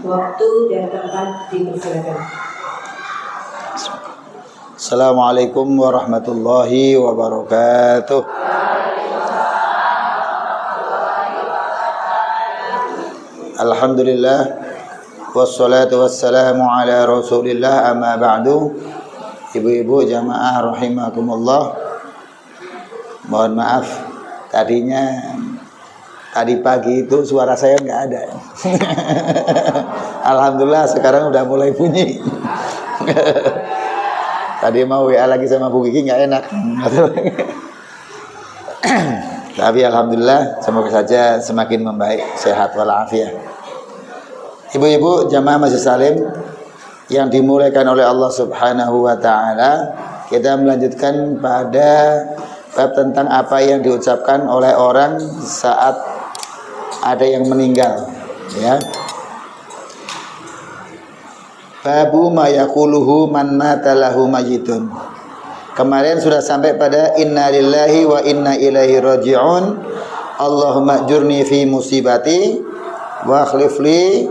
Waktu dan tempat dipersilakan. Assalamualaikum warahmatullahi wabarakatuh. Alhamdulillah wassalatu wassalamu ala rasulillah, amma ba'du. Ibu-ibu jamaah rahimakumullah, mohon maaf tadi pagi itu suara saya nggak ada. Alhamdulillah sekarang udah mulai bunyi. Tadi mau WA lagi sama Bu Kiki nggak enak. Tapi alhamdulillah semoga saja semakin membaik, sehat walafiat. Ibu-ibu jamaah Masjid Salim yang dimulaikan oleh Allah Subhanahu wa taala, kita melanjutkan pada bab tentang apa yang diucapkan oleh orang saat ada yang meninggal, ya. Babu ma yaquluhu man mata lahu mayyitun. Kemarin sudah sampai pada inna lillahi wa inna ilaihi raji'un. Allahumma ajurni fi musibati wa akhlif li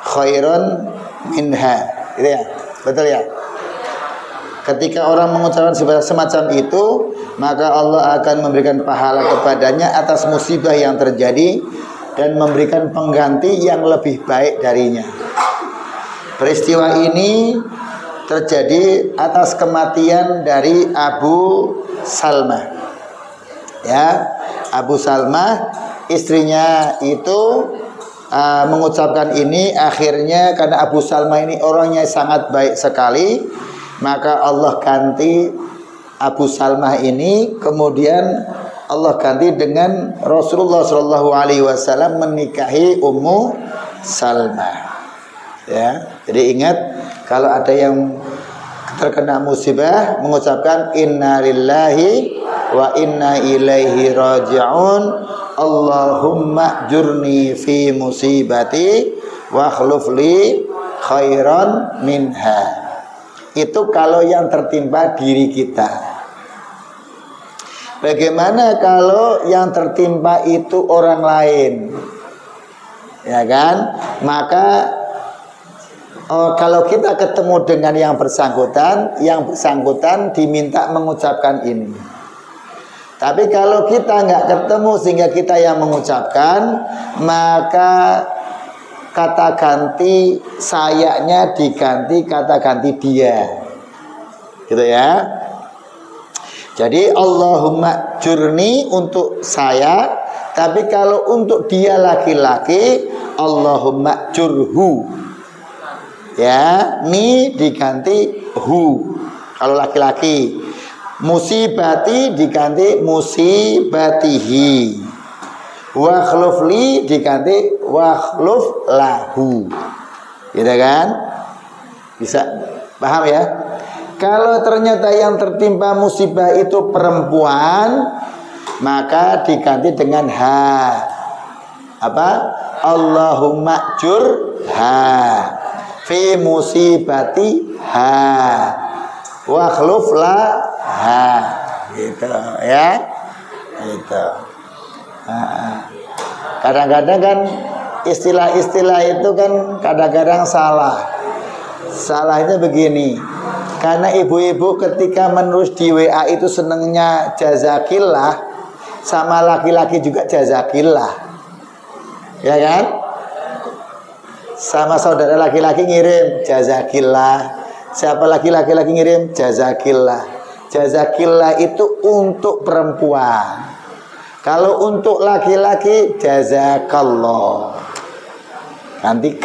khairan minha. Gitu ya? Betul ya? Ketika orang mengucapkan semacam itu, maka Allah akan memberikan pahala kepadanya atas musibah yang terjadi dan memberikan pengganti yang lebih baik darinya. Peristiwa ini terjadi atas kematian dari Abu Salmah. Ya, Abu Salmah istrinya itu mengucapkan ini, akhirnya karena Abu Salmah ini orangnya sangat baik sekali, maka Allah ganti Abu Salmah ini, kemudian Allah ganti dengan Rasulullah SAW menikahi Ummu Salmah. Ya, jadi ingat kalau ada yang terkena musibah mengucapkan inna lillahi wa inna ilaihi raji'un. Allahumma jurni fi musibati wa akhlif li khairan minha. Itu kalau yang tertimpa diri kita. Bagaimana kalau yang tertimpa itu orang lain? Ya kan? Maka kalau kita ketemu dengan yang bersangkutan diminta mengucapkan ini. Tapi kalau kita nggak ketemu sehingga kita yang mengucapkan, maka kata ganti sayanya diganti kata ganti dia. Gitu ya. Jadi Allahumma jurni untuk saya, tapi kalau untuk dia laki-laki Allahumma jurhu. Ya, mi diganti hu. Kalau laki-laki, musibati diganti musibatihi. Wa khlufli diganti wa khluf lahu. Gitu kan? Bisa paham ya? Kalau ternyata yang tertimpa musibah itu perempuan, maka diganti dengan ha. Apa? Allahumma jurha fi musibati ha wa khluf laha. Gitu ya. Gitu. Kadang-kadang kan istilah-istilah itu kan kadang-kadang salah. Salahnya begini. Karena ibu-ibu ketika menulis di WA itu senengnya jazakillah, sama laki-laki juga jazakillah. Ya kan? Sama saudara laki-laki ngirim jazakillah. Siapa laki-laki ngirim jazakillah. Jazakillah itu untuk perempuan. Kalau untuk laki-laki jazakallah. Nanti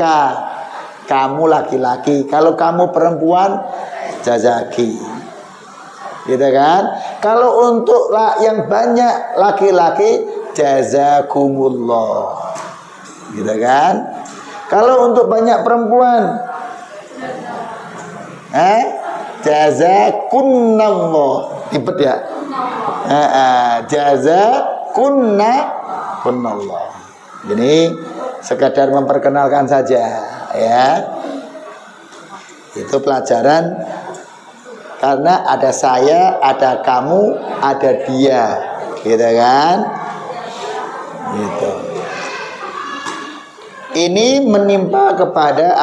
kamu laki-laki. Kalau kamu perempuan jazaki. Gitu kan? Kalau untuk yang banyak laki-laki jazakumullah. Gitu kan? Kalau untuk banyak perempuan jazakunnallah. Ribet ya? Jazakunnallah. Jadi sekadar memperkenalkan saja ya. Itu pelajaran karena ada saya, ada kamu, ada dia. Gitu kan? Gitu. Ini menimpa kepada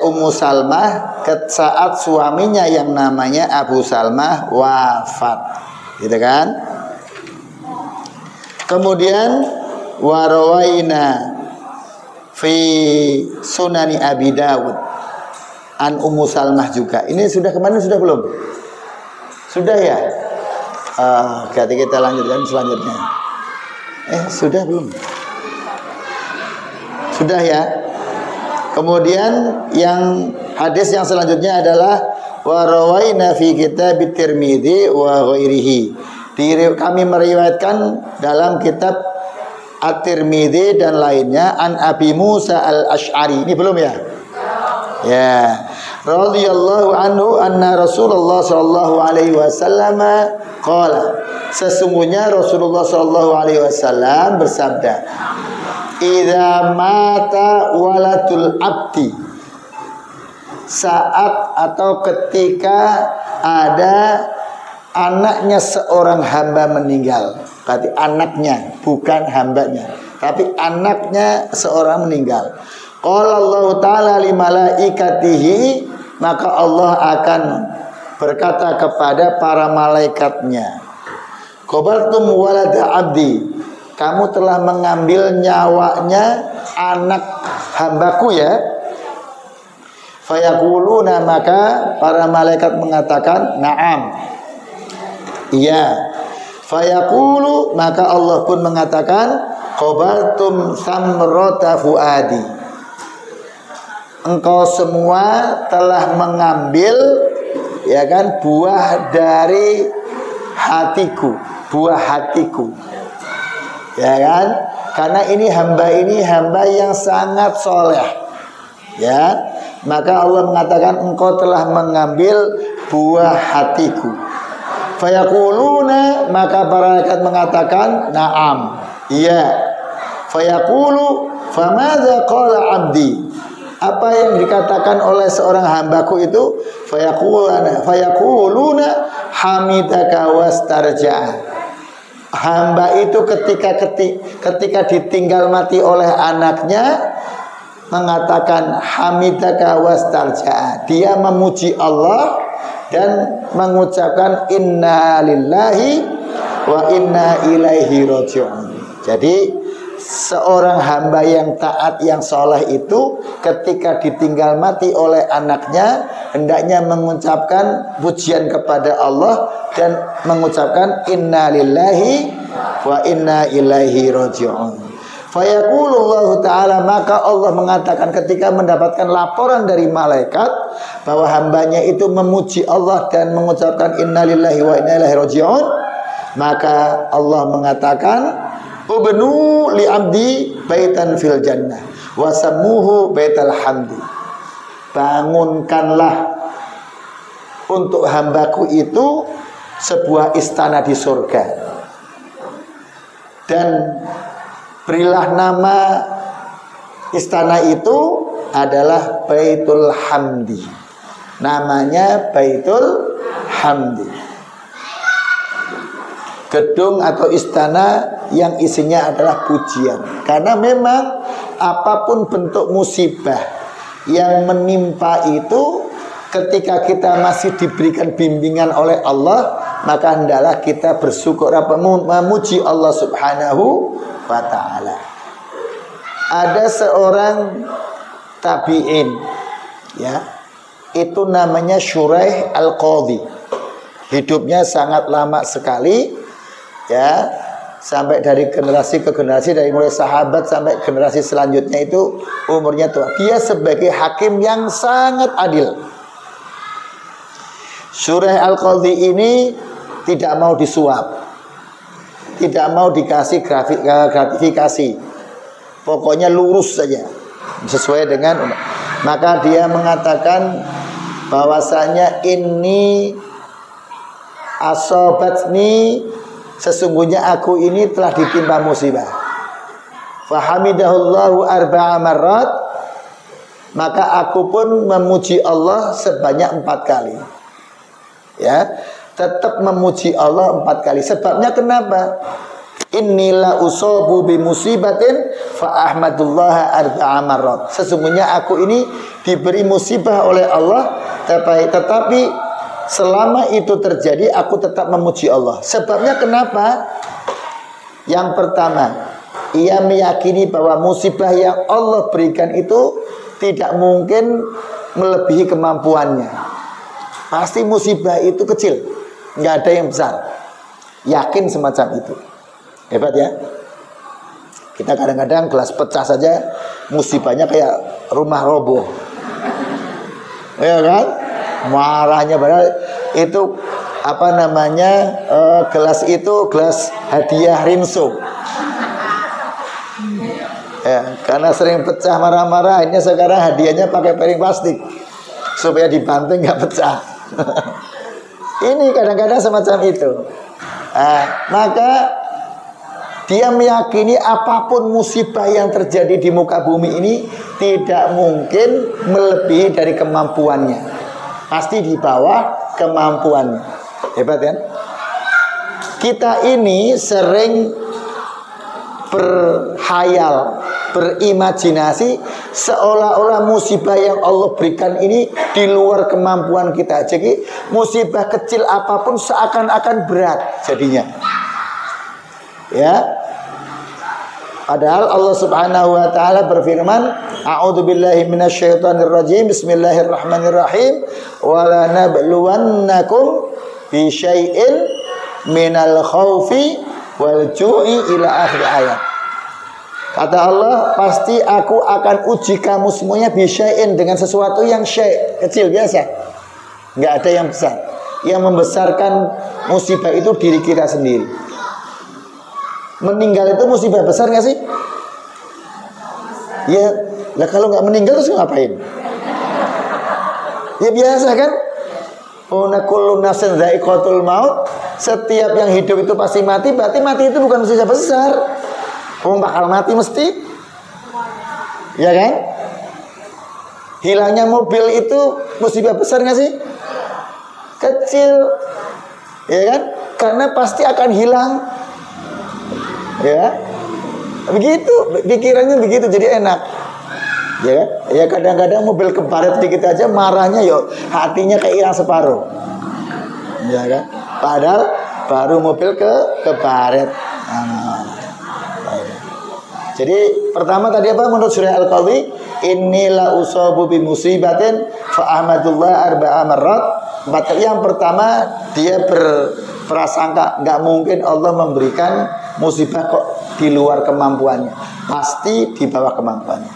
Ummu Salmah saat suaminya yang namanya Abu Salmah wafat, gitu kan? Kemudian warawaina fi sunani Abi Dawud an Ummu Salmah juga. Ini sudah kemarin, sudah belum? Sudah ya? Berarti kita lanjutkan selanjutnya. Sudah belum? Sudah ya. Kemudian yang hadis yang selanjutnya adalah wa rawaina fi kitab Tirmidzi wa ghairihi. Kami meriwayatkan dalam kitab At-Tirmidzi dan lainnya an Abi Musa Al-Asy'ari. Ini belum ya? Ya. Radhiyallahu anhu anna Rasulullah sallallahu alaihi wasallam qala. Sesungguhnya Rasulullah sallallahu alaihi wasallam bersabda, idza mata waladul abdi, saat atau ketika ada anaknya seorang hamba meninggal. Berarti anaknya, bukan hambanya, tapi anaknya seorang meninggal. Qala Allah Ta'ala li malaikatihi, maka Allah akan berkata kepada para malaikatnya, qabaltum walada abdi, kamu telah mengambil nyawanya anak hambaku ya. Fayaquluna, maka para malaikat mengatakan na'am, iya. Fayaqulu, maka Allah pun mengatakan qabaltum samrata fuadi, engkau semua telah mengambil, ya kan, buah dari hatiku, buah hatiku, ya kan? Karena ini hamba yang sangat soleh, ya. Maka Allah mengatakan engkau telah mengambil buah hatiku. Fayaquluna, maka para malaikat mengatakan na'am, iya. Fayaqulu famadza qala abdi, apa yang dikatakan oleh seorang hambaku itu? Fayaquluna hamidaka wastarja'a, hamba itu ketika ditinggal mati oleh anaknya mengatakan hamidaka wastarja'a, dia memuji Allah dan mengucapkan inna lillahi wa inna ilaihi raji'un. Jadi seorang hamba yang taat, yang soleh itu ketika ditinggal mati oleh anaknya hendaknya mengucapkan pujian kepada Allah dan mengucapkan inna lillahi wa inna ilaihi raji'un. Fayaqulullahu ta'ala, maka Allah mengatakan ketika mendapatkan laporan dari malaikat bahwa hambanya itu memuji Allah dan mengucapkan inna lillahi wa inna ilaihi raji'un, maka Allah mengatakan ubnu li abdi baitan fil jannah wa sammuhu baital hamdi, bangunkanlah untuk hambaku itu sebuah istana di surga dan berilah nama istana itu adalah Baitul Hamdi. Namanya Baitul Hamdi. Gedung atau istana yang isinya adalah pujian. Karena memang apapun bentuk musibah yang menimpa itu, ketika kita masih diberikan bimbingan oleh Allah, maka hendaklah kita bersyukur, memuji Allah Subhanahu wa ta'ala. Ada seorang tabi'in, ya, itu namanya Syuraih Al-Qadhi. Hidupnya sangat lama sekali, ya, sampai dari generasi ke generasi, dari mulai sahabat sampai generasi selanjutnya itu umurnya tua. Dia sebagai hakim yang sangat adil. Syuraih Al-Qadhi ini tidak mau disuap, tidak mau dikasih gratifikasi, pokoknya lurus saja sesuai dengan. Maka dia mengatakan bahwasanya ini asobatni, sesungguhnya aku ini telah ditimpa musibah. Fahamidahullahu arba'a marrat, maka aku pun memuji Allah sebanyak 4 kali. Ya, tetap memuji Allah 4 kali. Sebabnya kenapa? Innila usobu bi musibatin fa ahmadullah arba'a marrat. Sesungguhnya aku ini diberi musibah oleh Allah, tetapi selama itu terjadi aku tetap memuji Allah. Sebabnya kenapa? Yang pertama, ia meyakini bahwa musibah yang Allah berikan itu tidak mungkin melebihi kemampuannya. Pasti musibah itu kecil, nggak ada yang besar. Yakin semacam itu. Hebat ya. Kita kadang-kadang gelas pecah saja musibahnya kayak rumah roboh, ya kan? Marahnya padahal itu apa namanya, gelas itu gelas hadiah Rinso. Ya, karena sering pecah marah-marah, akhirnya sekarang hadiahnya pakai piring plastik supaya dibanting nggak pecah. Ini kadang-kadang semacam itu. Maka dia meyakini apapun musibah yang terjadi di muka bumi ini tidak mungkin melebihi dari kemampuannya. Pasti di bawah kemampuannya. Hebat kan? Kita ini sering berhayal, berimajinasi seolah-olah musibah yang Allah berikan ini di luar kemampuan kita. Jadi musibah kecil apapun seakan-akan berat jadinya. Ya. Padahal Allah Subhanahu wa taala berfirman, a'udzubillahi minasyaitonirrajim, bismillahirrahmanirrahim, wala nabluwannakum bi syai'in minal khaufi wal ju'i ila akhir ayat. Kata Allah, pasti aku akan uji kamu semuanya bi syai'in, dengan sesuatu yang syai', kecil biasa. Enggak ada yang besar. Yang membesarkan musibah itu diri kita sendiri. Meninggal itu musibah besar nggak sih? Ya, lah kalau nggak meninggal terus ngapain? Ya biasa kan? Kullu nafsin dha'iqatul maut. Setiap yang hidup itu pasti mati. Berarti mati itu bukan musibah besar. Bakal mati mesti. Ya kan? Hilangnya mobil itu musibah besar nggak sih? Kecil. Ya kan? Karena pasti akan hilang. Ya, begitu pikirannya, begitu jadi enak, ya kan? Ya kadang-kadang mobil kebaret dikit aja marahnya, yo hatinya kayak hilang separuh, ya kan? Padahal baru mobil kebaret. Jadi pertama tadi apa menurut surah Al-Qadhi, inilah usabu bi musibatin fa ahmadullah arba'a marrat. Yang pertama dia berprasangka nggak mungkin Allah memberikan musibah kok di luar kemampuannya, pasti di bawah kemampuannya.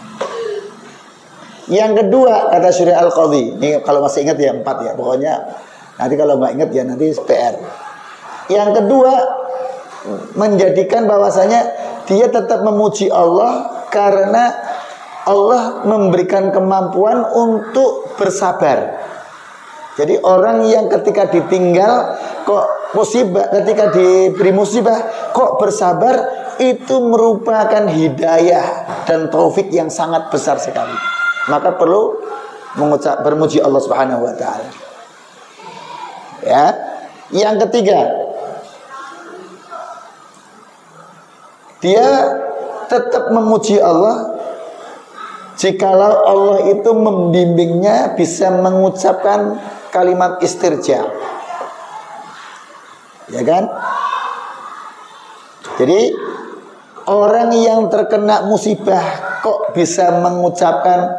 Yang kedua kata surah Al-Qadhi, ini kalau masih ingat ya 4 ya, pokoknya nanti kalau nggak ingat ya nanti PR. Yang kedua menjadikan bahwasanya dia tetap memuji Allah karena Allah memberikan kemampuan untuk bersabar. Jadi orang yang ketika ditinggal kok musibah, ketika diberi musibah kok bersabar, itu merupakan hidayah dan taufik yang sangat besar sekali. Maka perlu bermuji Allah Subhanahu wa taala. Ya. Yang ketiga, dia tetap memuji Allah jikalau Allah itu membimbingnya bisa mengucapkan kalimat istirja. Ya kan? Jadi orang yang terkena musibah kok bisa mengucapkan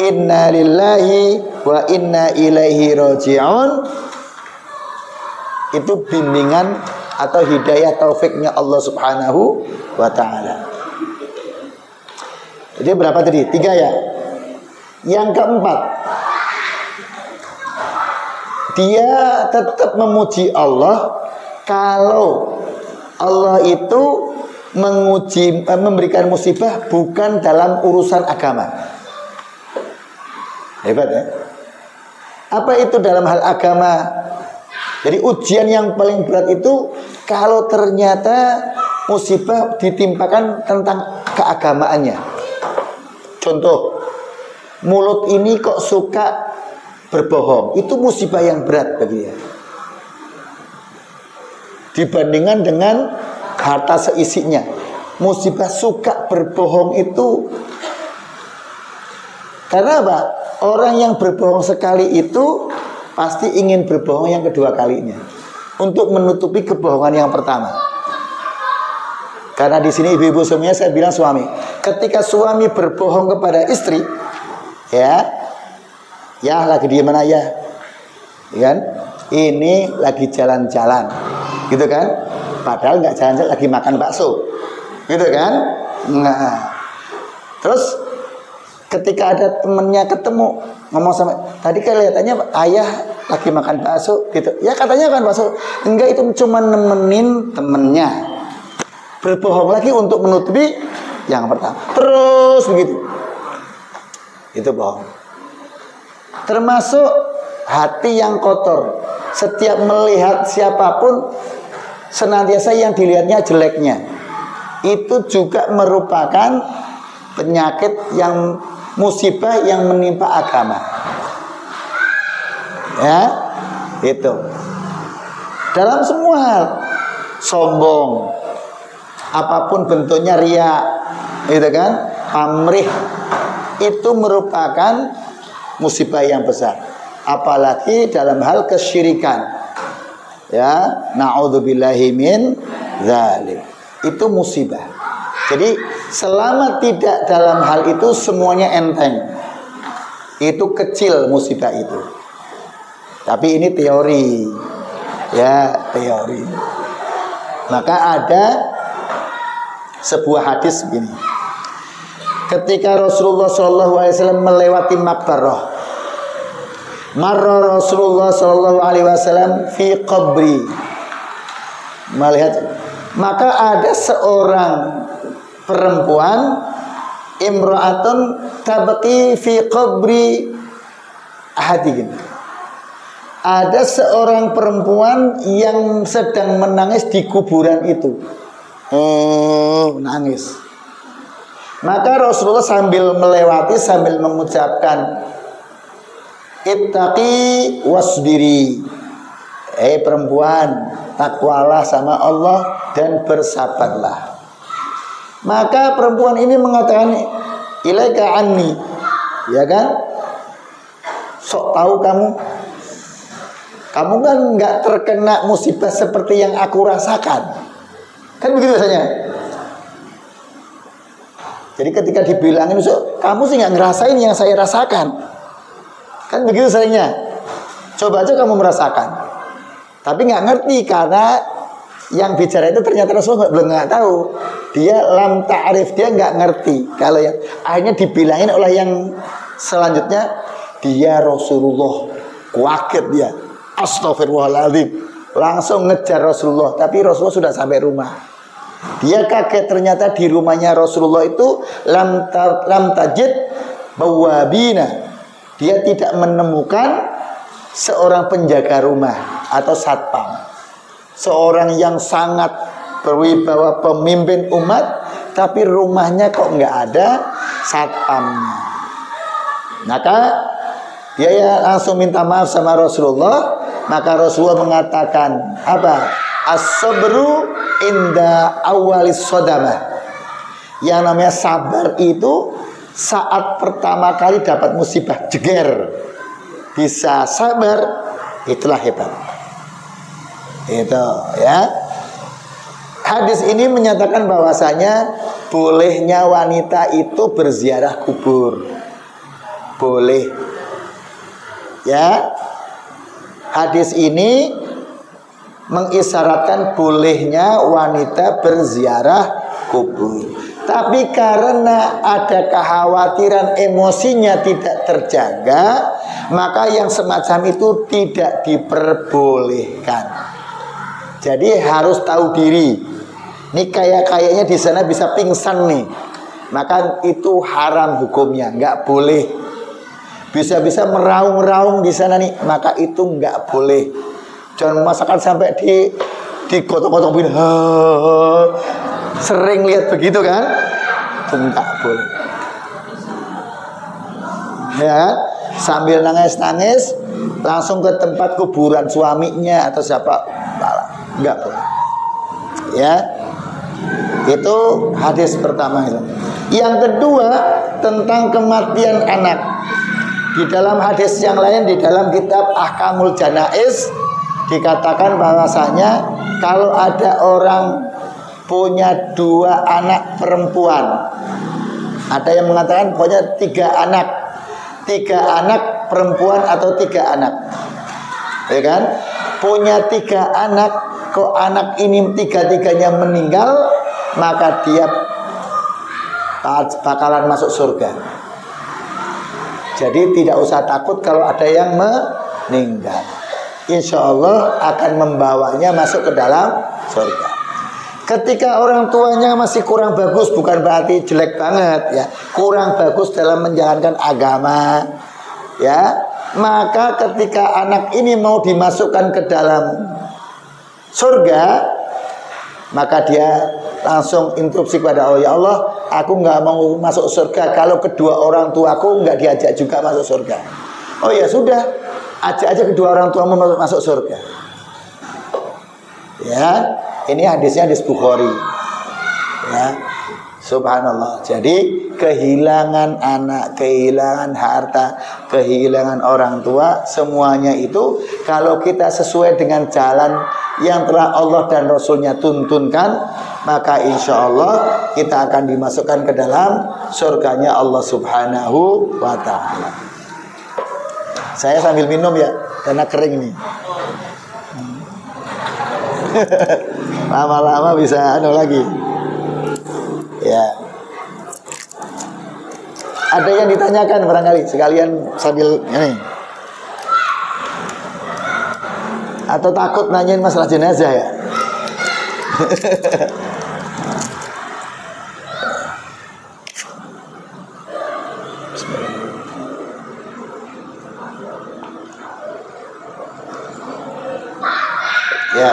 inna lillahi wa inna ilaihi raji'un, itu bimbingan atau hidayah taufiknya Allah Subhanahu wa ta'ala. Jadi berapa tadi? 3 ya. Yang keempat, dia tetap memuji Allah kalau Allah itu memberikan musibah bukan dalam urusan agama. Hebat ya. Apa itu dalam hal agama? Jadi ujian yang paling berat itu kalau ternyata musibah ditimpakan tentang keagamaannya. Contoh, mulut ini kok suka berbohong, itu musibah yang berat bagi dia. Dibandingkan dengan harta seisinya. Musibah suka berbohong itu karena apa? Orang yang berbohong sekali itu pasti ingin berbohong yang kedua kalinya untuk menutupi kebohongan yang pertama. Karena di sini ibu-ibu semuanya saya bilang suami, ketika suami berbohong kepada istri, ya lagi di mana ya, kan? Ini lagi jalan-jalan, gitu kan? Padahal nggak jalan-jalan, lagi makan bakso, gitu kan? Nah, terus ketika ada temennya ketemu ngomong sama, tadi kelihatannya ayah lagi makan bakso, gitu. Ya katanya kan bakso, enggak itu cuma nemenin temennya. Berbohong lagi untuk menutupi yang pertama. Terus begitu. Itu bohong. Termasuk hati yang kotor. Setiap melihat siapapun senantiasa yang dilihatnya jeleknya. Itu juga merupakan penyakit yang musibah yang menimpa agama. Ya, itu. Dalam semua hal, sombong, apapun bentuknya, riya, gitu kan, pamrih, itu merupakan musibah yang besar. Apalagi dalam hal kesyirikan, ya, na'udzubillahi min dzalik. Itu musibah. Jadi selama tidak dalam hal itu semuanya enteng, itu kecil musibah itu. Tapi ini teori, ya, teori. Maka ada sebuah hadis begini. Ketika Rasulullah SAW melewati Makbarah, marra Rasulullah SAW fi qabri, melihat, maka ada seorang perempuan, imra'atun tabqi fi qabri ahadihim. Ada seorang perempuan yang sedang menangis di kuburan itu. Nangis. Maka Rasulullah sambil melewati, sambil mengucapkan, ittaqi wasbiri. Perempuan, takwalah sama Allah dan bersabarlah. Maka perempuan ini mengatakan, ilaika anni, ya kan? Sok tahu kamu kan nggak terkena musibah seperti yang aku rasakan. Kan begitu biasanya. Jadi ketika dibilangin, kamu sih nggak ngerasain yang saya rasakan. Kan begitu seringnya. Coba aja kamu merasakan. Tapi nggak ngerti karena yang bicara itu ternyata Rasulullah belum nggak tahu. Dia lam ta'rif, dia nggak ngerti. Kalau yang akhirnya dibilangin oleh yang selanjutnya, dia Rasulullah, kaget dia. Astagfirullahaladzim. Langsung ngejar Rasulullah. Tapi Rasulullah sudah sampai rumah. Dia kaget, ternyata di rumahnya Rasulullah itu lam tajid bawabina. Dia tidak menemukan seorang penjaga rumah atau satpam, seorang yang sangat berwibawa pemimpin umat, tapi rumahnya kok nggak ada satpamnya. Maka dia ya langsung minta maaf sama Rasulullah. Maka Rasulullah mengatakan apa? As-sabru inda awalis sodamah. Yang namanya sabar itu saat pertama kali dapat musibah, jeger, bisa sabar, itulah hebat. Itu ya. Hadis ini menyatakan bahwasanya bolehnya wanita itu berziarah kubur. Boleh. Ya. Hadis ini mengisyaratkan bolehnya wanita berziarah kubur. Tapi karena ada kekhawatiran emosinya tidak terjaga, maka yang semacam itu tidak diperbolehkan. Jadi harus tahu diri. Ini kayaknya di sana bisa pingsan nih. Maka itu haram hukumnya, nggak boleh. Bisa-bisa meraung-raung di sana nih, maka itu nggak boleh. Jangan masakan sampai di kotok-kotok begini. Sering lihat begitu kan? Itu nggak boleh. Ya, sambil nangis-nangis langsung ke tempat kuburan suaminya atau siapa, nggak boleh. Ya, Itu hadis pertama itu. Yang kedua tentang kematian anak. Di dalam hadis yang lain di dalam kitab Ahkamul Janaiz dikatakan bahwasanya kalau ada orang punya 2 anak perempuan, ada yang mengatakan pokoknya 3 anak perempuan atau 3 anak, ya kan? Punya 3 anak, kok anak ini 3-3-nya meninggal, maka dia bakalan masuk surga. Jadi tidak usah takut kalau ada yang meninggal. Insya Allah akan membawanya masuk ke dalam surga. Ketika orang tuanya masih kurang bagus, bukan berarti jelek banget ya, kurang bagus dalam menjalankan agama ya, maka ketika anak ini mau dimasukkan ke dalam surga, maka dia langsung instruksi kepada Allah, ya Allah, aku nggak mau masuk surga kalau kedua orang tuaku nggak diajak juga masuk surga. Oh ya sudah, ajak aja kedua orang tuamu masuk surga. Ya, ini hadisnya hadis Bukhari. Ya, subhanallah. Jadi kehilangan anak, kehilangan harta, kehilangan orang tua, semuanya itu kalau kita sesuai dengan jalan yang telah Allah dan Rasulnya tuntunkan, maka insya Allah kita akan dimasukkan ke dalam surganya Allah Subhanahu wa ta'ala. Saya sambil minum ya, karena kering nih. Lama-lama bisa lagi. Ya. Ada yang ditanyakan barangkali sekalian sambil ini. Atau takut nanyain masalah jenazah ya? Ya.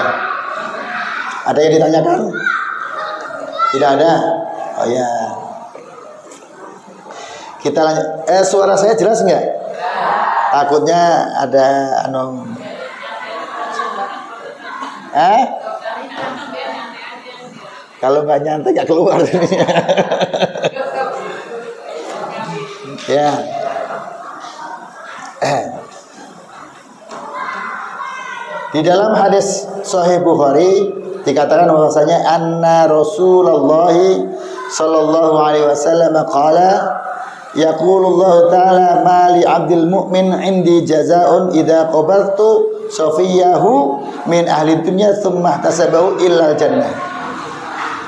Ada yang ditanyakan? Tidak ada? Oh ya. Kita lanjut. Suara saya jelas nggak? Takutnya ada kalau nggak nyantai nggak keluar. Ya. Di dalam hadis Sahih Bukhari dikatakan bahwasanya anna Rasulullah sallallahu alaihi wasallam qala yaqulullahu ta'ala ma li 'abdil mu'min 'indi jazaa'un idza qabaltu safiyahu min ahli dunya tsumma ihtasabahu illal jannah.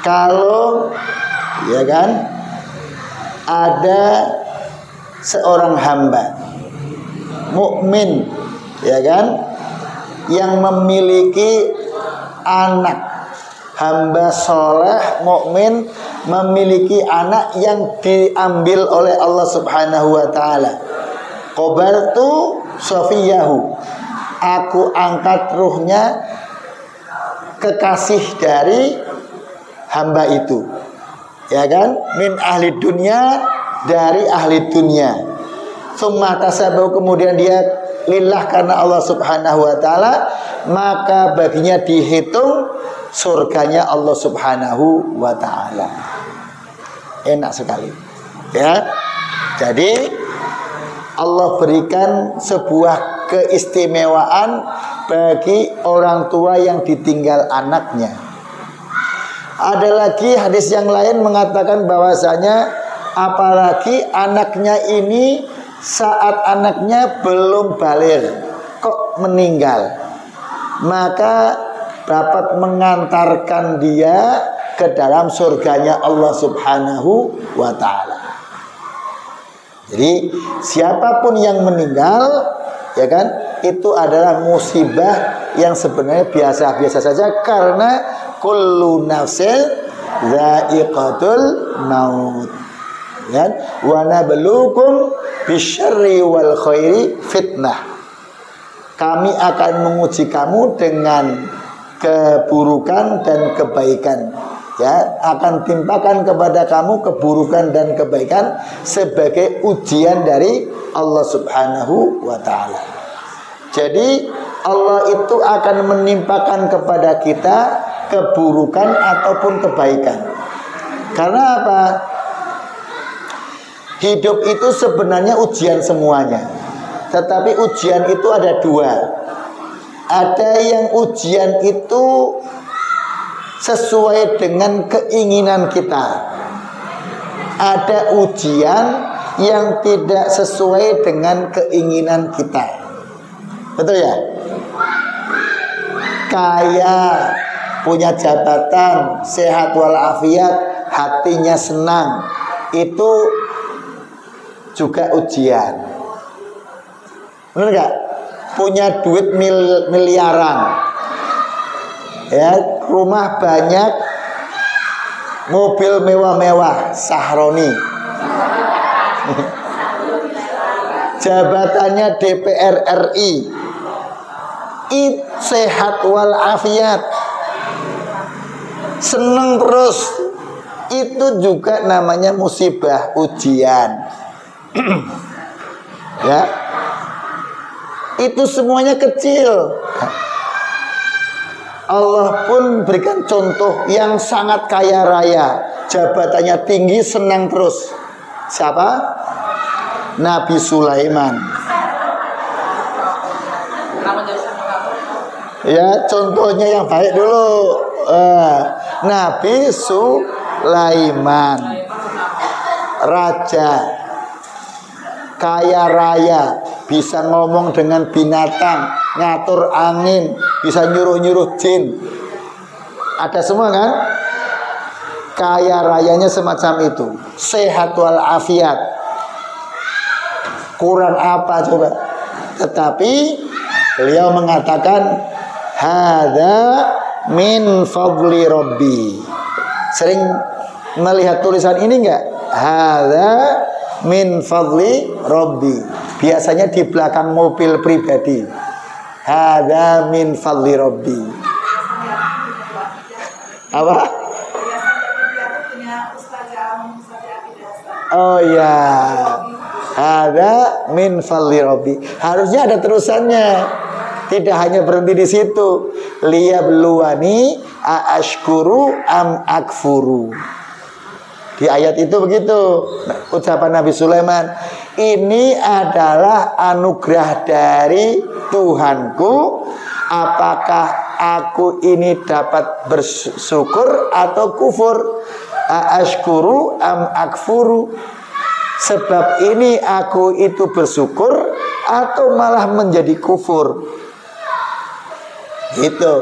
Kalau ya kan ada seorang hamba mukmin ya kan yang memiliki anak, hamba soleh mukmin memiliki anak yang diambil oleh Allah Subhanahu wa ta'ala. Qabaltu safiyahu, aku angkat ruhnya, kekasih dari hamba itu, ya kan, min ahli dunia, dari ahli dunia. Summa tasabahu, kemudian dia lillah karena Allah Subhanahu wa ta'ala, maka baginya dihitung surganya Allah Subhanahu wa ta'ala. Enak sekali ya. Jadi Allah berikan sebuah keistimewaan bagi orang tua yang ditinggal anaknya. Ada lagi hadis yang lain mengatakan bahwasanya apalagi anaknya ini saat anaknya belum baligh kok meninggal, maka dapat mengantarkan dia ke dalam surganya Allah Subhanahu wa ta'ala. Jadi siapapun yang meninggal ya kan, itu adalah musibah yang sebenarnya biasa-biasa saja, karena kullu nafsin dha'iqatul maut. Ya, wa nabluukum bisyarri wal khairi fitnah. Kami akan menguji kamu dengan keburukan dan kebaikan. Ya, akan timpakan kepada kamu keburukan dan kebaikan sebagai ujian dari Allah Subhanahu wa ta'ala. Jadi Allah itu akan menimpakan kepada kita keburukan ataupun kebaikan. Karena apa? Hidup itu sebenarnya ujian semuanya. Tetapi ujian itu ada dua. Ada yang ujian itu sesuai dengan keinginan kita. Ada ujian yang tidak sesuai dengan keinginan kita. Betul ya? Kaya, punya jabatan, sehat walafiat, hatinya senang, itu juga ujian. Benar nggak? Punya duit miliaran, ya, rumah banyak, mobil mewah-mewah, Sahroni. Jabatannya DPR RI, sehat walafiat, seneng terus, itu juga namanya musibah, ujian. Ya, itu semuanya kecil. Allah pun berikan contoh yang sangat kaya raya, jabatannya tinggi, senang terus. Siapa? Nabi Sulaiman. Ya, contohnya yang baik dulu. Nabi Sulaiman, raja kaya raya, bisa ngomong dengan binatang, ngatur angin, bisa nyuruh-nyuruh jin. Ada semua kan? Kaya rayanya semacam itu. Sehat walafiat. Kurang apa coba? Tetapi beliau mengatakan, hadza min fadli rabbi. Sering melihat tulisan ini enggak? Hadza min fadli rabbi. Biasanya di belakang mobil pribadi. Hadza min fadli rabbi. Apa? Oh ya. Hadza min fadli rabbi. Harusnya ada terusannya. Tidak hanya berhenti di situ. Liyabluwani aashkuru am akfuru. Di ayat itu begitu ucapan Nabi Sulaiman, ini adalah anugerah dari Tuhanku, apakah aku ini dapat bersyukur atau kufur? Aashkuru am akfuru. Sebab ini aku itu bersyukur atau malah menjadi kufur. Gitu.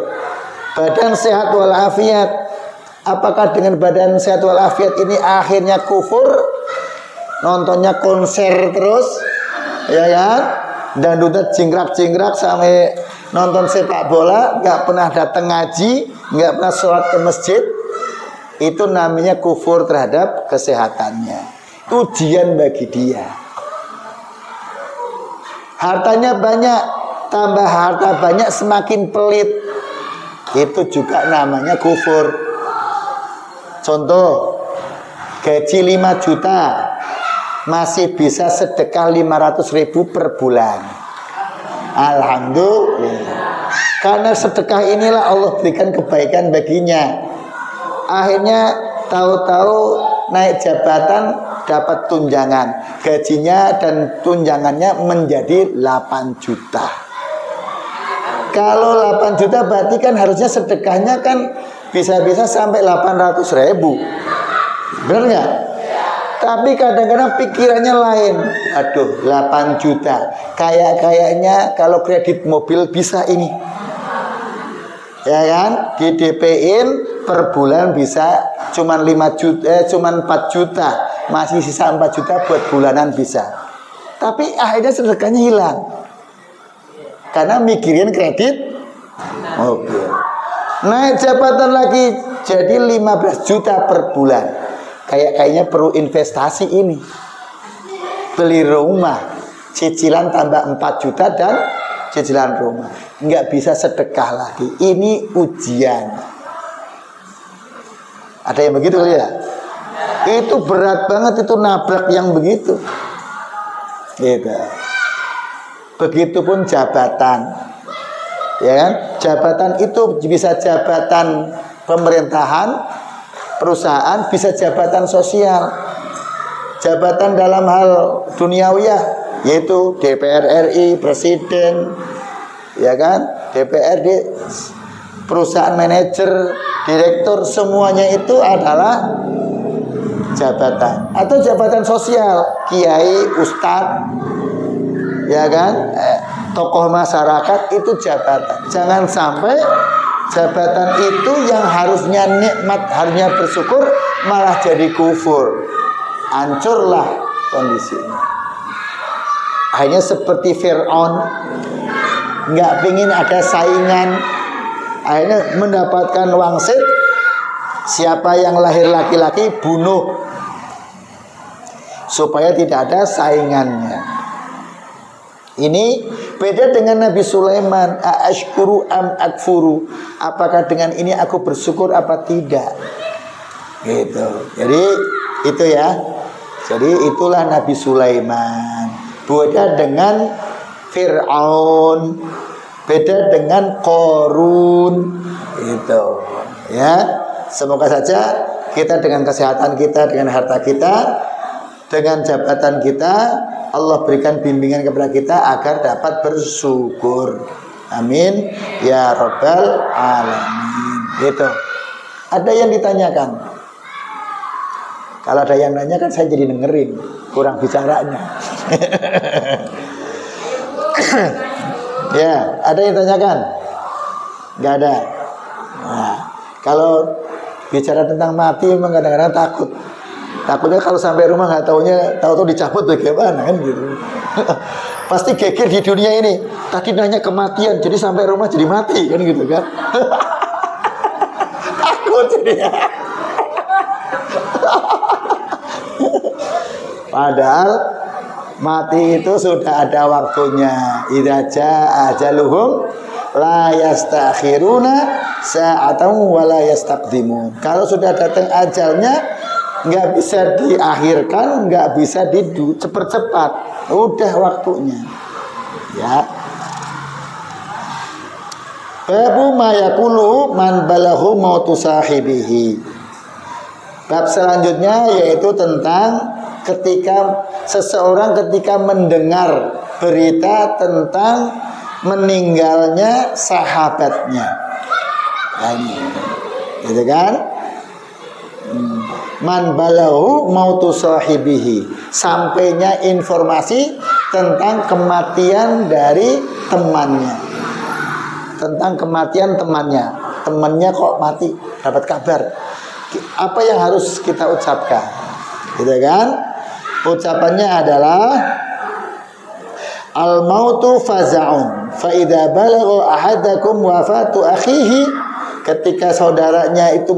Badan sehat walafiat. Apakah dengan badan sehat walafiat ini akhirnya kufur? Nontonnya konser terus, ya kan? Dangdutnya jingkrak-jingkrak sampai nonton sepak bola, nggak pernah datang ngaji, nggak pernah sholat ke masjid. Itu namanya kufur terhadap kesehatannya. Ujian bagi dia. Hartanya banyak, tambah harta banyak semakin pelit. Itu juga namanya kufur. Contoh, gaji 5 juta masih bisa sedekah 500.000 per bulan. Alhamdulillah. Karena sedekah inilah Allah berikan kebaikan baginya. Akhirnya tahu-tahu naik jabatan, dapat tunjangan. Gajinya dan tunjangannya menjadi 8 juta. Kalau 8 juta berarti kan harusnya sedekahnya kan bisa-bisa sampai 800.000. Benar nggak? Tapi kadang-kadang pikirannya lain. Aduh, 8 juta. Kayaknya kalau kredit mobil bisa ini. Ya kan? Di DP-in per bulan bisa cuman 5 juta, cuman 4 juta. Masih sisa 4 juta buat bulanan bisa. Tapi akhirnya sedekahnya hilang. Karena mikirin kredit mobil. Naik jabatan lagi jadi 15 juta per bulan. Kayaknya perlu investasi ini. Beli rumah, cicilan tambah 4 juta dan cicilan rumah. Nggak bisa sedekah lagi. Ini ujian. Ada yang begitu kali ya? Itu berat banget, itu nabrak yang begitu. Gitu. Begitupun jabatan. Ya kan? Jabatan itu bisa jabatan pemerintahan, perusahaan, bisa jabatan sosial, jabatan dalam hal duniawiyah, yaitu DPR RI, presiden, ya kan, DPRD, perusahaan manajer, direktur, semuanya itu adalah jabatan atau jabatan sosial, kiai, ustadz, ya kan, tokoh masyarakat, itu jabatan. Jangan sampai jabatan itu yang harusnya nikmat, harusnya bersyukur, malah jadi kufur. Hancurlah kondisinya. Akhirnya seperti Fir'aun, nggak pingin ada saingan, akhirnya mendapatkan wangsit. Siapa yang lahir laki-laki, bunuh, supaya tidak ada saingannya. Ini beda dengan Nabi Sulaiman. Aashkuru am akfuru, apakah dengan ini aku bersyukur apa tidak, gitu. Jadi itu ya. Jadi itulah Nabi Sulaiman. Beda dengan Fir'aun, beda dengan Qarun, gitu ya. Semoga saja kita dengan kesehatan kita, dengan harta kita, dengan jabatan kita, Allah berikan bimbingan kepada kita agar dapat bersyukur. Amin ya rabbal alamin. Gitu. Ada yang ditanyakan? Kalau ada yang nanya kan saya jadi dengerin, kurang bicaranya. Ya, ada yang tanyakan? Nggak ada. Nah, kalau bicara tentang mati memang kadang-kadang takut. Takutnya kalau sampai rumah nggak tahu-tahu dicabut bagaimana kan gitu. Pasti geger di dunia ini. Tadi nanya kematian, jadi sampai rumah jadi mati kan gitu kan. Takut jadinya. Padahal mati itu sudah ada waktunya. Idza jaa ajaluhum la yastakhiruna sa'atan wa la yastaqdimun. Kalau sudah datang ajalnya, nggak bisa diakhirkan, nggak bisa dicepat-cepat. Udah waktunya. Ya. Babu ma yaqulu man balahu mautu sahibihi. Bab selanjutnya yaitu tentang ketika seseorang ketika mendengar berita tentang meninggalnya sahabatnya. Nah, ini, gitu kan? Man balahu mautu sahibihi, sampainya informasi tentang kematian dari temannya, tentang kematian temannya kok mati, dapat kabar. Apa yang harus kita ucapkan, gitu kan? Ucapannya adalah al mautu faza'un fa idza balagha ahadakum wafatu akhihi, ketika saudaranya itu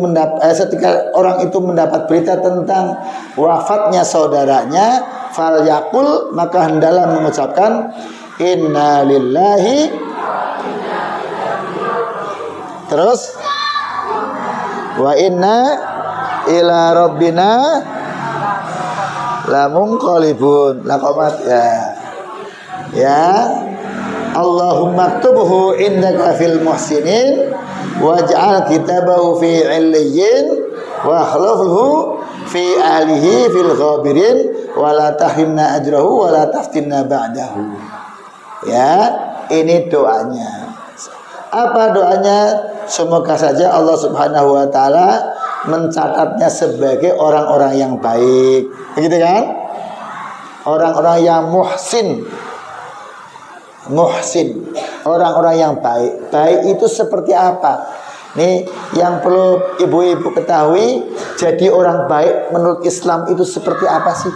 ketika orang itu mendapat berita tentang wafatnya saudaranya, fal yaqul, maka hendaklah mengucapkan inna lillahi, terus wa inna ila rabbina lamunqalibun, laqamat ya Allahumma ktubhu indaka fil muhsinin waj'al kitabahu fi 'illiyyin wa akhlifhu fi ahlihi fil ghabirin wa la tahrimna ajrahu wa la taftinna ba'dahu. Ya, ini doanya. Apa doanya? Semoga saja Allah Subhanahu wa taala mencatatnya sebagai orang-orang yang baik. Begitu kan? Orang-orang yang muhsin. Muhsin, orang-orang yang baik. Baik itu seperti apa? Nih yang perlu ibu-ibu ketahui, jadi orang baik menurut Islam itu seperti apa sih?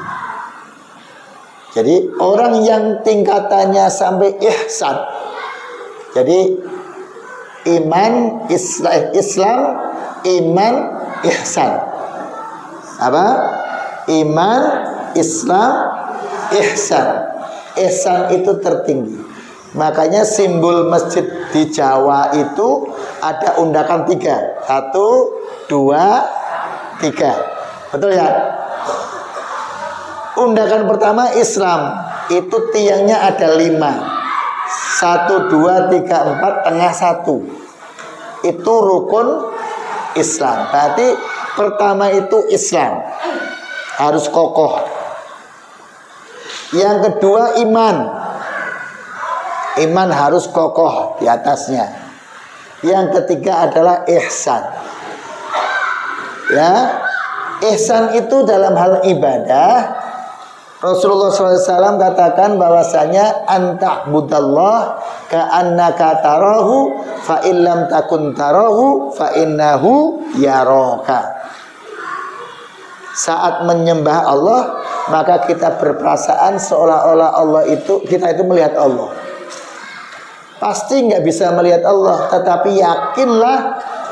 Jadi orang yang tingkatannya sampai ihsan. Jadi iman, Islam, iman, ihsan. Apa? Iman, Islam, ihsan. Ihsan itu tertinggi. Makanya simbol masjid di Jawa itu ada undakan 3. 1, 2, 3. Betul ya? Undakan pertama Islam, itu tiangnya ada 5. 1, 2, 3, 4, tengah 1. Itu rukun Islam. Berarti Pertama itu Islam, harus kokoh. Yang kedua iman. Iman harus kokoh di atasnya. Yang ketiga adalah ihsan. Ya, ihsan itu dalam hal ibadah. Rasulullah SAW katakan bahwasanya anta'budallah ka'annaka tarahu fa illam takun tarahu fa innahu yaraka. Saat menyembah Allah, maka kita berperasaan seolah-olah Allah itu, kita itu melihat Allah. Pasti nggak bisa melihat Allah, tetapi yakinlah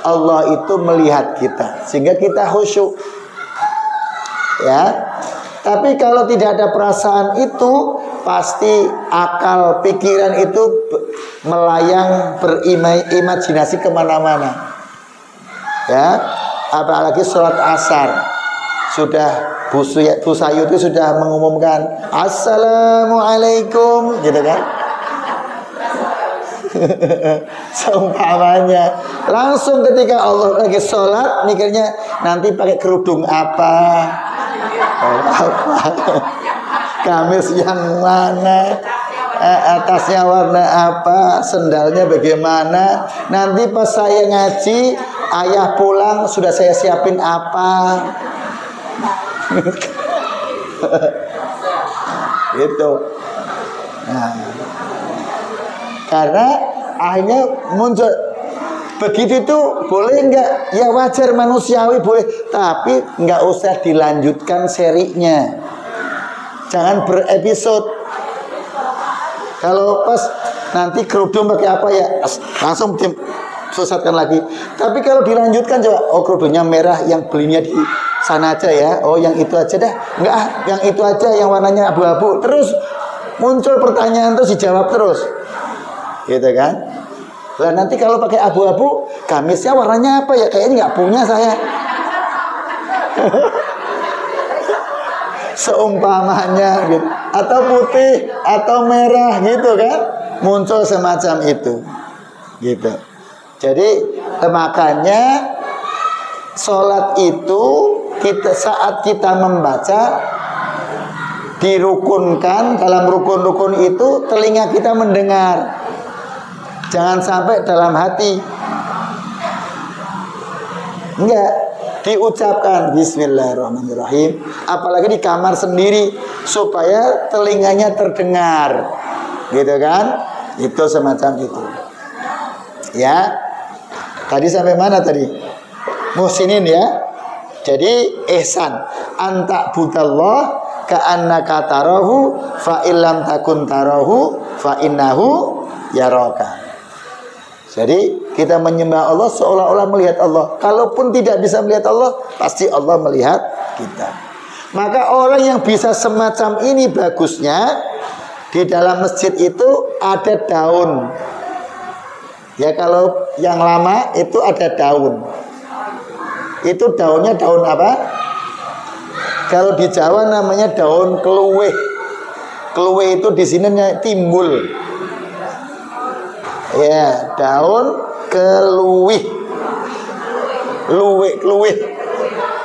Allah itu melihat kita, sehingga kita khusyuk. Ya. Tapi kalau tidak ada perasaan itu, pasti akal pikiran itu melayang berimajinasi kemana-mana. Ya, apalagi sholat asar, sudah Bu Sayu itu sudah mengumumkan Assalamualaikum, gitu kan? Seumpamanya langsung ketika Allah lagi sholat mikirnya nanti pakai kerudung apa, gamis yang mana, atasnya warna apa, sendalnya bagaimana, nanti pas saya ngaji ayah pulang sudah saya siapin apa. Gitu. Nah, karena akhirnya muncul begitu itu boleh nggak? Ya wajar, manusiawi boleh, tapi nggak usah dilanjutkan serinya. Jangan berepisode. Kalau pas nanti kerudung pakai apa ya, langsung sesatkan lagi. Tapi kalau dilanjutkan coba, oh kerudungnya merah, yang belinya di sana aja ya. Oh yang itu aja dah. Enggak, yang itu aja yang warnanya abu-abu. Terus muncul pertanyaan terus dijawab terus. Gitu kan? Lah nanti kalau pakai abu-abu, gamisnya warnanya apa ya? Kayaknya nggak punya saya. Seumpamanya gitu. Atau putih atau merah gitu kan? Muncul semacam itu. Gitu. Jadi makanya sholat itu saat kita membaca dirukunkan, dalam rukun-rukun itu telinga kita mendengar. Jangan sampai dalam hati. Enggak, diucapkan bismillahirrahmanirrahim, apalagi di kamar sendiri supaya telinganya terdengar. Gitu kan? Itu semacam itu. Ya. Tadi sampai mana tadi? Muhsinin ya. Jadi ihsan, anta budallah ka'annaka tarahu fa illam takun tarahu fa innahu yaraka. Jadi kita menyembah Allah seolah-olah melihat Allah. Kalaupun tidak bisa melihat Allah, pasti Allah melihat kita. Maka orang yang bisa semacam ini bagusnya, di dalam masjid itu ada daun. Ya kalau yang lama itu ada daun. Itu daunnya daun apa? Kalau di Jawa namanya daun keluih. Keluih itu di sini timbul. Ya, daun keluih. Keluih.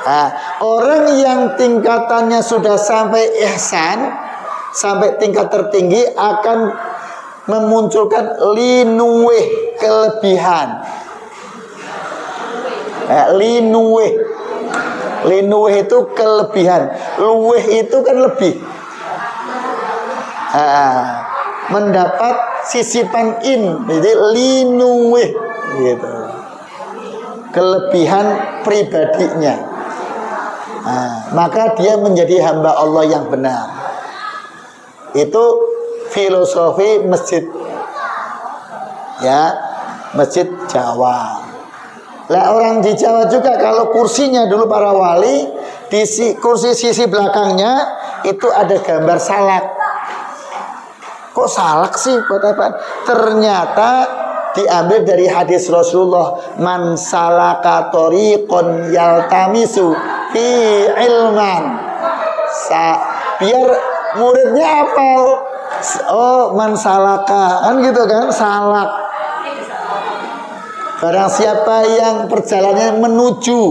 Nah, orang yang tingkatannya sudah sampai ihsan, sampai tingkat tertinggi akan memunculkan linuwih, kelebihan. Linuwih itu kelebihan. Luwih itu kan lebih. Mendapat sisipan jadi linuwih gitu. Kelebihan pribadinya. Maka dia menjadi hamba Allah yang benar. Itu filosofi masjid. Ya, masjid Jawa. Lah orang di Jawa juga kalau kursinya dulu para wali di kursi sisi belakangnya itu ada gambar salak. Kok salak sih? Ternyata diambil dari hadis Rasulullah, man salaka tariqon yaltamisu fi ilman. Biar muridnya hafal. Oh, man salaka, kan gitu kan, salak. Barang siapa yang perjalanannya menuju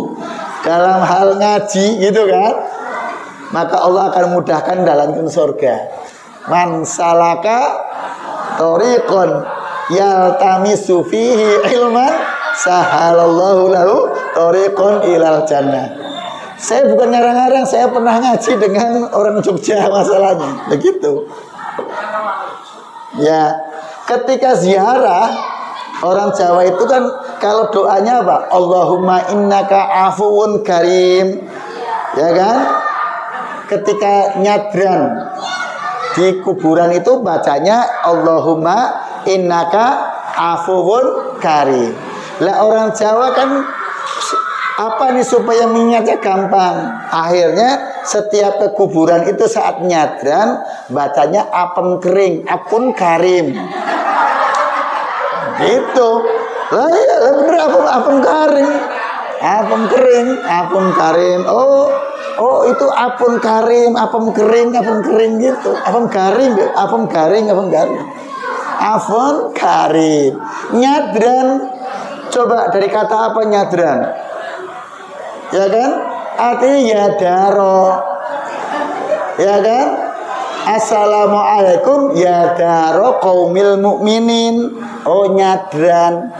dalam hal ngaji gitu kan, maka Allah akan mudahkan dalam surga. Man salaka thoriqan yaltamisu fihi ilman sahalallahu lahu thoriqan ilal jannah. Saya bukan ngarang-ngarang, saya pernah ngaji dengan orang Jogja masalahnya. Begitu. Ya, ketika ziarah orang Jawa itu kan kalau doanya apa? Allahumma innaka afuwun karim. Ya kan? Ketika nyadran di kuburan itu bacanya Allahumma innaka afuwun karim. Lah orang Jawa kan apa nih supaya mengingatnya gampang? Akhirnya setiap ke kuburan itu saat nyadran bacanya apem kering, akun karim. Gitu. Lah iya, bener apem kering. Apem kering, apem karim. Oh itu apem karim, apem kering gitu. Apem garing, apem garing. Apem karim. Nyadran. Coba dari kata apa nyadran? Ya kan? Artinya ya daro. Ya kan? Assalamualaikum ya daro qaumil mukminin. Oh nyadran.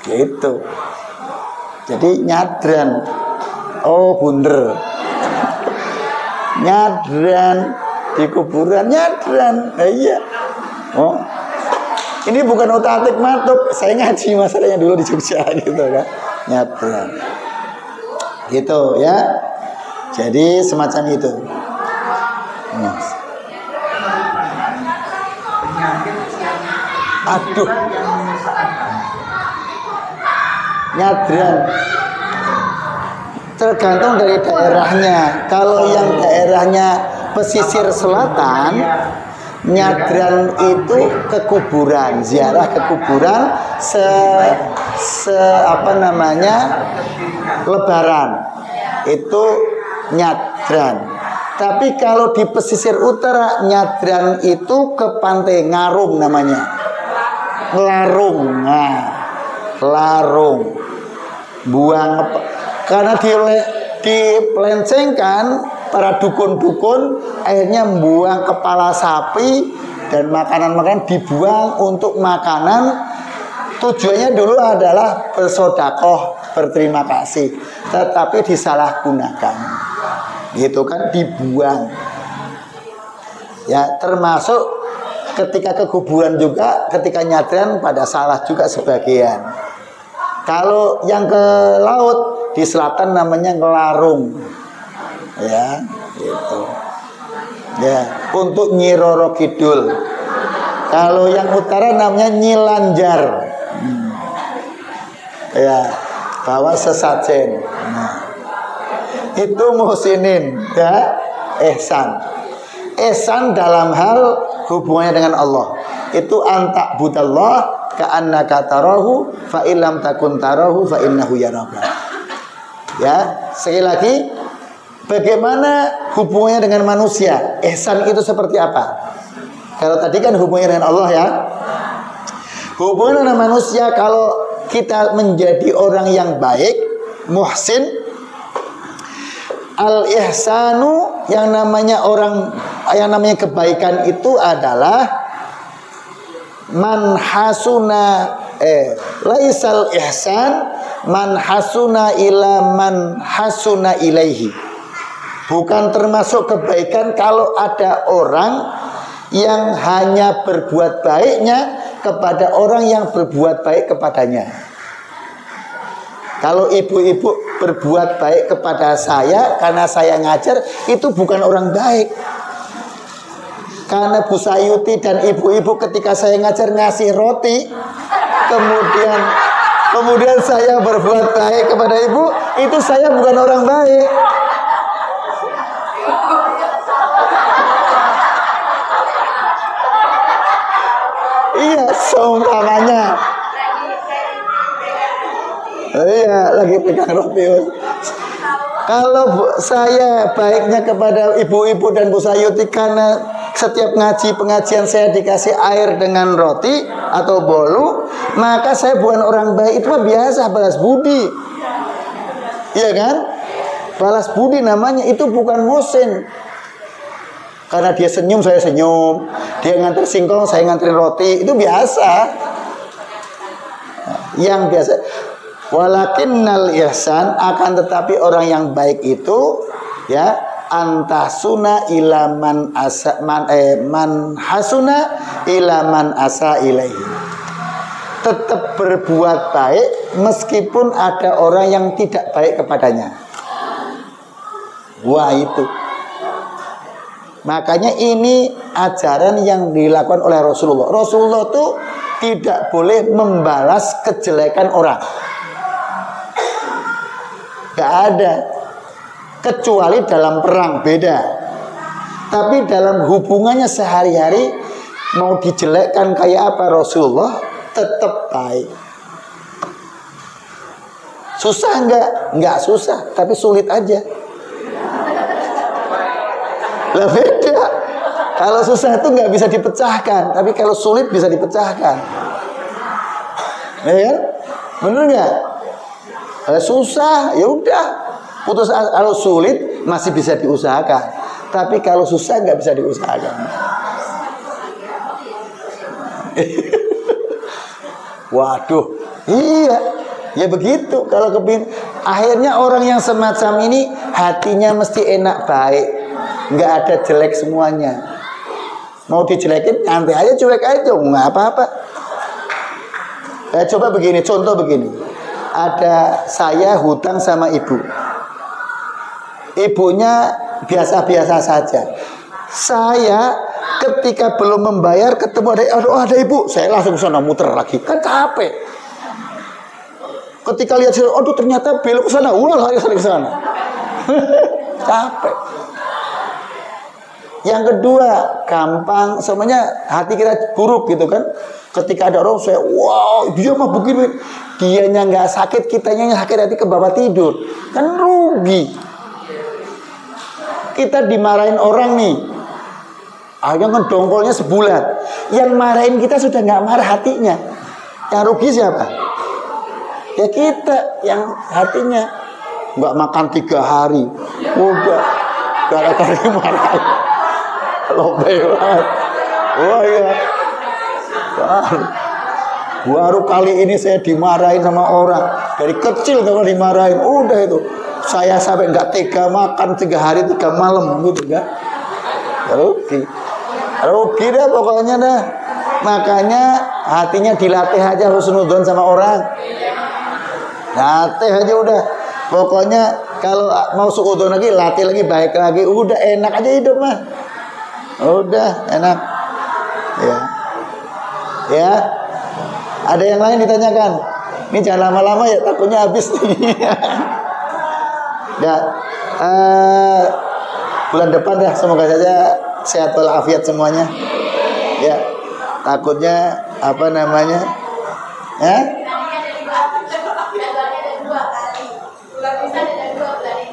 Gitu. Jadi nyadran. Oh bunder. Nyadran di kuburan nyadran. Iya. Oh. Ini bukan otak-atik matuk. Saya ngaji masalahnya dulu di Jogja gitu kan. Nyadran. Gitu ya. Jadi semacam itu. Aduh. Nyadran. Tergantung dari daerahnya. Kalau yang daerahnya pesisir selatan, nyadran itu ke kuburan, ziarah ke kuburan Lebaran itu nyadran. Tapi kalau di pesisir utara nyadran itu ke pantai Ngarum namanya. Larung. Nah, larung. Buang karena dipelencengkan para dukun-dukun akhirnya membuang kepala sapi dan makanan-makanan dibuang untuk makanan. Tujuannya dulu adalah bersedekah, berterima kasih, tetapi disalahgunakan. Gitu kan, dibuang. Ya, termasuk ketika ke kuburan juga, ketika nyadran pada salah juga sebagian. Kalau yang ke laut di selatan namanya ngelarung. Ya, gitu. Ya, untuk Nyi Roro Kidul. Kalau yang utara namanya Nyi Lanjar. Ya, bawa sesajen. Nah, itu muhsinin, ya, ihsan. Ihsan dalam hal hubungannya dengan Allah. Itu antak budallah ka'annaka tarahu fa illam takun tarahu fa innahu yaraka. Ya, sekali lagi, bagaimana hubungannya dengan manusia? Ihsan itu seperti apa? Kalau tadi kan hubungannya dengan Allah ya. Hubungan dengan manusia, kalau kita menjadi orang yang baik, muhsin, al-ihsanu, yang namanya kebaikan itu adalah man hasuna laisal ihsan man hasuna ila man hasuna ilaihi. Bukan termasuk kebaikan kalau ada orang yang hanya berbuat baiknya kepada orang yang berbuat baik kepadanya. Kalau ibu-ibu berbuat baik kepada saya karena saya ngajar, itu bukan orang baik. Karena Bu Sayuti dan ibu-ibu ketika saya ngajar ngasih roti, kemudian saya berbuat baik kepada ibu, itu saya bukan orang baik. Iya, seumpamanya. Iya, lagi pegang roti. Kalau saya baiknya kepada ibu-ibu dan Bu Sayuti karena setiap pengajian saya dikasih air dengan roti atau bolu, maka saya bukan orang baik. Itu mah biasa, balas budi. Iya kan? Balas budi namanya, itu bukan muhsin. Karena dia senyum, saya senyum. Dia nganter singkong, saya nganterin roti. Itu biasa. Yang biasa. Walakinnal ihsan, akan tetapi orang yang baik itu ya, antasuna ila man hasuna ila man asa ilaihi. Tetap berbuat baik meskipun ada orang yang tidak baik kepadanya. Wah, itu. Makanya ini ajaran yang dilakukan oleh Rasulullah. Rasulullah itu tidak boleh membalas kejelekan orang. Gak ada. Kecuali dalam perang, beda. Tapi dalam hubungannya sehari-hari, mau dijelekkan kayak apa Rasulullah tetap baik. Susah enggak? Enggak susah, tapi sulit aja. Lah beda. Kalau susah itu nggak bisa dipecahkan, tapi kalau sulit bisa dipecahkan. Ya kan? Bener nggak? Kalau susah ya udah putus. Kalau sulit masih bisa diusahakan, tapi kalau susah nggak bisa diusahakan. Waduh, iya, ya begitu. Kalau akhirnya orang yang semacam ini hatinya mesti enak baik. Nggak ada jelek semuanya. Mau dijelekin nanti aja, cuek aja, nggak apa-apa. Coba begini, contoh begini. Ada saya hutang sama ibu. Ibunya biasa-biasa saja. Saya ketika belum membayar ketemu ada ibu, saya langsung sana muter lagi, kan capek. Ketika lihat saya, aduh ternyata belok ke sana, lari ke sana. Capek. Yang kedua, gampang, semuanya hati kita buruk gitu kan. Ketika ada orang saya, wow, dia mah begini, dianya nggak sakit, kitanya yang sakit hati ke bawah tidur, kan rugi. Kita dimarahin orang nih, akhirnya ngedongkolnya sebulan. Yang marahin kita sudah nggak marah hatinya, yang rugi siapa? Ya kita yang hatinya nggak makan 3 hari, udah gara-gara dimarahin. Lebay banget. Wah ya, baru kali ini saya dimarahin sama orang. Dari kecil kalau dimarahin, udah itu saya sampai nggak tega makan 3 hari 3 malam gitu kan. Rugi dah pokoknya dah. Makanya hatinya dilatih aja husnudzon sama orang. Latih aja udah. Pokoknya kalau mau suudzon lagi, latih lagi, baik lagi, udah enak aja hidup mah. Udah enak. Ya. Ada yang lain ditanyakan? Ini jangan lama-lama ya, takutnya habis nih. Ya. Bulan depan dah semoga saja sehat walafiat semuanya. Ya. Takutnya apa namanya? Ya?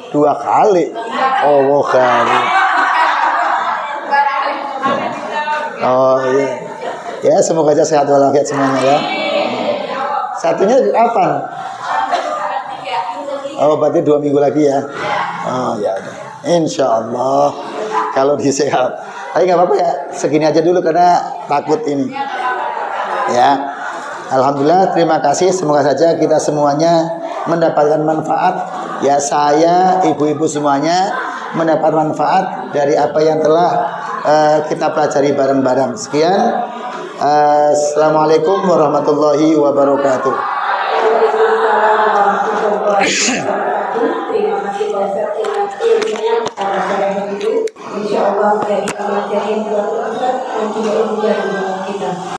2 kali. Oh, kali. Oh iya. Ya semoga aja sehat walafiat semuanya ya. Satunya apa? Oh berarti 2 minggu lagi ya. Oh ya udah. Insya Allah kalau disehat. Tapi nggak apa-apa ya. Segini aja dulu karena takut ini. Ya. Alhamdulillah, terima kasih. Semoga saja kita semuanya mendapatkan manfaat. Ya saya, ibu-ibu semuanya mendapat manfaat dari apa yang telah kita pelajari bareng-bareng. Sekian. Assalamualaikum warahmatullahi wabarakatuh. Terima kasih Ustaz ilmunya atas saya itu. Insyaallah dari pengajian yang dilakukan dan juga ilmu dari kita.